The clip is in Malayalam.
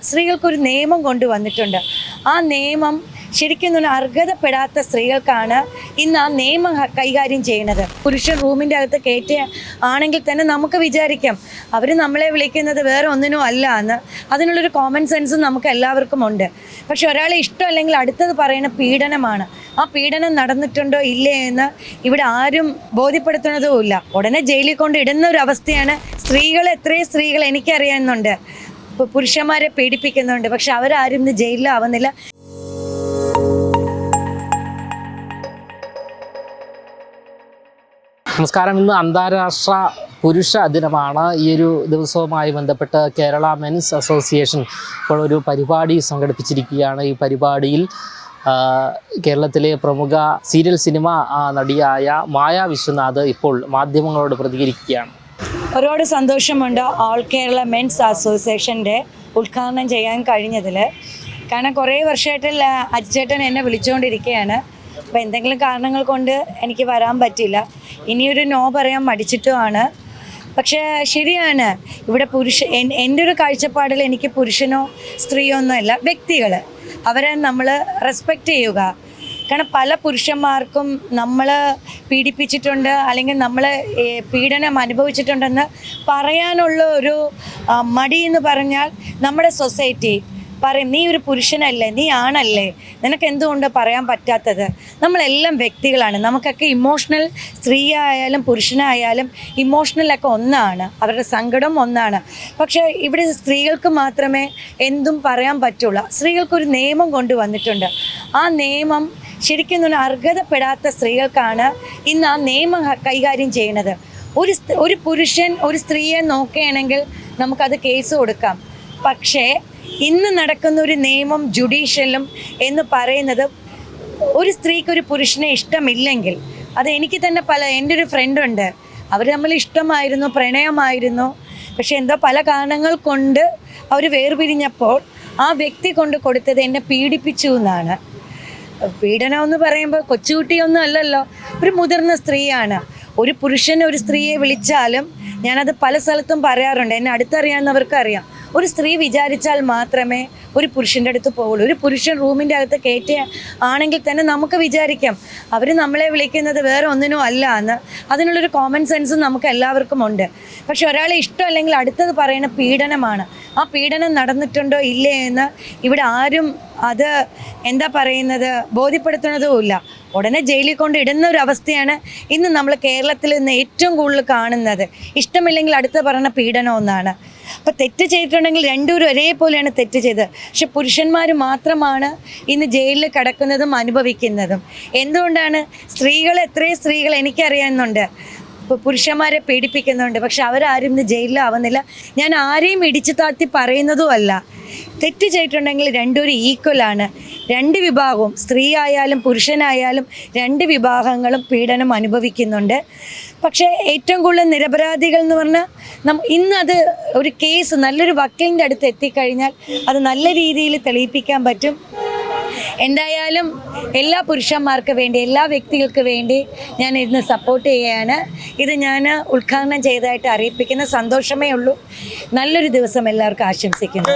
സ്ത്രീകൾക്കൊരു നിയമം കൊണ്ടുവന്നിട്ടുണ്ട്. ആ നിയമം ശരിക്കും അർഹതപ്പെടാത്ത സ്ത്രീകൾക്കാണ് ഇന്ന് ആ നിയമം കൈകാര്യം ചെയ്യുന്നത്. പുരുഷൻ റൂമിൻ്റെ അകത്ത് കയറ്റുക ആണെങ്കിൽ തന്നെ നമുക്ക് വിചാരിക്കാം അവർ നമ്മളെ വിളിക്കുന്നത് വേറെ ഒന്നിനും അല്ല എന്ന്. അതിനുള്ളൊരു കോമൺ സെൻസും നമുക്ക് എല്ലാവർക്കും ഉണ്ട്. പക്ഷെ ഒരാളെ ഇഷ്ടമല്ലെങ്കിൽ അടുത്തത് പറയുന്ന പീഡനമാണ്. ആ പീഡനം നടന്നിട്ടുണ്ടോ ഇല്ലേ എന്ന് ഇവിടെ ആരും ബോധ്യപ്പെടുത്തുന്നതുമില്ല. ഉടനെ ജയിലിൽ കൊണ്ട് ഇടുന്ന ഒരു അവസ്ഥയാണ്. എത്രയും സ്ത്രീകൾ എനിക്കറിയാവുന്നുണ്ട് ഇപ്പോൾ പുരുഷന്മാരെ പീഡിപ്പിക്കുന്നുണ്ട്. പക്ഷെ അവരാരും ഇന്ന് ജയിലിലാവുന്നില്ല. നമസ്കാരം. ഇന്ന് അന്താരാഷ്ട്ര പുരുഷ ദിനമാണ്. ഈ ഒരു ദിവസവുമായി ബന്ധപ്പെട്ട് കേരള മെൻസ് അസോസിയേഷൻ ഇപ്പോൾ ഒരു പരിപാടി സംഘടിപ്പിച്ചിരിക്കുകയാണ്. ഈ പരിപാടിയിൽ കേരളത്തിലെ പ്രമുഖ സീരിയൽ സിനിമ നടിയായ മായ വിശ്വനാഥ് ഇപ്പോൾ മാധ്യമങ്ങളോട് പ്രതികരിക്കുകയാണ്. ഒരുപാട് സന്തോഷമുണ്ട് ഓൾ കേരള മെൻസ് അസോസിയേഷൻ്റെ ഉദ്ഘാടനം ചെയ്യാൻ കഴിഞ്ഞതിൽ. കാരണം കുറേ വർഷമായിട്ട് അജിച്ചേട്ടൻ എന്നെ വിളിച്ചുകൊണ്ടിരിക്കുകയാണ്. അപ്പോൾ എന്തെങ്കിലും കാരണങ്ങൾ കൊണ്ട് എനിക്ക് വരാൻ പറ്റില്ല. ഇനിയൊരു നോ പറയാൻ മടിച്ചിട്ടുമാണ്. പക്ഷേ ശരിയാണ്, ഇവിടെ എൻ്റെ ഒരു കാഴ്ചപ്പാടിൽ എനിക്ക് പുരുഷനോ സ്ത്രീയോ ഒന്നുമല്ല, വ്യക്തികൾ അവരെ നമ്മൾ റെസ്പെക്റ്റ് ചെയ്യുക. കാരണം പല പുരുഷന്മാർക്കും നമ്മൾ പീഡിപ്പിച്ചിട്ടുണ്ട്, അല്ലെങ്കിൽ നമ്മൾ പീഡനം അനുഭവിച്ചിട്ടുണ്ടെന്ന് പറയാനുള്ള ഒരു മടി എന്ന് പറഞ്ഞാൽ നമ്മുടെ സൊസൈറ്റി പറയും, നീ ഒരു പുരുഷനല്ലേ, നീ ആണല്ലേ, നിനക്ക് എന്തുകൊണ്ട് പറയാൻ പറ്റാത്തത്? നമ്മളെല്ലാം വ്യക്തികളാണ്. നമുക്കൊക്കെ ഇമോഷണൽ, സ്ത്രീ ആയാലും പുരുഷനായാലും ഇമോഷണലൊക്കെ ഒന്നാണ്, അവരുടെ സങ്കടം ഒന്നാണ്. പക്ഷേ ഇവിടെ സ്ത്രീകൾക്ക് മാത്രമേ എന്തും പറയാൻ പറ്റുള്ളൂ. സ്ത്രീകൾക്കൊരു നിയമം കൊണ്ടുവന്നിട്ടുണ്ട്. ആ നിയമം ശരിക്കും അർഹതപ്പെടാത്ത സ്ത്രീകൾക്കാണ് ഇന്ന് ആ നിയമം കൈകാര്യം ചെയ്യുന്നത്. ഒരു പുരുഷൻ ഒരു സ്ത്രീയെ നോക്കുകയാണെങ്കിൽ നമുക്കത് കേസ് കൊടുക്കാം. പക്ഷേ ഇന്ന് നടക്കുന്ന ഒരു നിയമം ജുഡീഷ്യലും എന്ന് പറയുന്നത്, ഒരു സ്ത്രീക്ക് ഒരു പുരുഷനെ ഇഷ്ടമില്ലെങ്കിൽ, അത് എനിക്ക് തന്നെ എൻ്റെ ഒരു ഫ്രണ്ടുണ്ട്, അവർ തമ്മിൽ ഇഷ്ടമായിരുന്നു, പ്രണയമായിരുന്നു. പക്ഷെ എന്തോ പല കാരണങ്ങൾ കൊണ്ട് അവർ വേർപിരിഞ്ഞപ്പോൾ ആ വ്യക്തി കൊണ്ട് കൊടുത്തത് എന്നെ പീഡിപ്പിച്ചു എന്നാണ്. പീഡനം എന്ന് പറയുമ്പോൾ കൊച്ചുകുട്ടിയൊന്നും അല്ലല്ലോ, ഒരു മുതിർന്ന സ്ത്രീയാണ്. ഒരു പുരുഷൻ ഒരു സ്ത്രീയെ വിളിച്ചാലും ഞാനത് പല സ്ഥലത്തും പറയാറുണ്ട്, എന്നെ അടുത്തറിയാവുന്നവർക്ക് അറിയാം. ഒരു സ്ത്രീ വിചാരിച്ചാൽ മാത്രമേ ഒരു പുരുഷൻ്റെ അടുത്ത് പോവുള്ളൂ. ഒരു പുരുഷൻ റൂമിൻ്റെ അകത്ത് കയറ്റുക ആണെങ്കിൽ തന്നെ നമുക്ക് വിചാരിക്കാം അവർ നമ്മളെ വിളിക്കുന്നത് വേറെ ഒന്നിനും അല്ല എന്ന്. അതിനുള്ളൊരു കോമൺ സെൻസും നമുക്ക് എല്ലാവർക്കും ഉണ്ട്. പക്ഷെ ഒരാളെ ഇഷ്ടമല്ലെങ്കിൽ അടുത്തത് പറയുന്ന പീഡനമാണ്. ആ പീഡനം നടന്നിട്ടുണ്ടോ ഇല്ലേ എന്ന് ഇവിടെ ആരും ബോധ്യപ്പെടുത്തുന്നതുമില്ല. ഉടനെ ജയിലിൽ കൊണ്ട് ഇടുന്ന ഒരു അവസ്ഥയാണ് ഇന്ന് നമ്മൾ കേരളത്തിൽ നിന്ന് ഏറ്റവും കൂടുതൽ കാണുന്നത്. ഇഷ്ടമില്ലെങ്കിൽ അടുത്ത പറയുന്ന പീഡനം ഒന്നാണ്. അപ്പോൾ തെറ്റ് ചെയ്തിട്ടുണ്ടെങ്കിൽ രണ്ടുപേരും ഒരേപോലെയാണ് തെറ്റ് ചെയ്തത്. പക്ഷെ പുരുഷന്മാർ മാത്രമാണ് ഇന്ന് ജയിലിൽ കിടക്കുന്നതും അനുഭവിക്കുന്നതും. എന്തുകൊണ്ടാണ്? എത്രയും സ്ത്രീകൾ എനിക്കറിയാവുന്നുണ്ട് ഇപ്പോൾ പുരുഷന്മാരെ പീഡിപ്പിക്കുന്നുണ്ട്. പക്ഷെ അവരാരും ഇന്ന് ജയിലിലാവുന്നില്ല. ഞാൻ ആരെയും ഇടിച്ചു താഴ്ത്തി പറയുന്നതുമല്ല. തെറ്റ് ചെയ്തിട്ടുണ്ടെങ്കിൽ രണ്ടുപേരും ഈക്വലാണ്. രണ്ട് വിഭാഗവും, സ്ത്രീ ആയാലും പുരുഷനായാലും രണ്ട് വിഭാഗങ്ങളും പീഡനം അനുഭവിക്കുന്നുണ്ട്. പക്ഷേ ഏറ്റവും കൂടുതൽ നിരപരാധികൾ എന്ന് പറഞ്ഞാൽ ഇന്നത് ഒരു കേസ് നല്ലൊരു വക്കീലിൻ്റെ അടുത്ത് എത്തിക്കഴിഞ്ഞാൽ അത് നല്ല രീതിയിൽ തെളിയിപ്പിക്കാൻ പറ്റും. എന്തായാലും എല്ലാ പുരുഷന്മാർക്ക് വേണ്ടി, എല്ലാ വ്യക്തികൾക്ക് വേണ്ടി ഞാൻ ഇന്ന് സപ്പോർട്ട് ചെയ്യുകയാണ്. ഇത് ഞാൻ ഉദ്ഘാടനം ചെയ്തതായിട്ട് അറിയിപ്പിക്കുന്ന സന്തോഷമേ ഉള്ളൂ. നല്ലൊരു ദിവസം എല്ലാവർക്കും ആശംസിക്കുന്നു.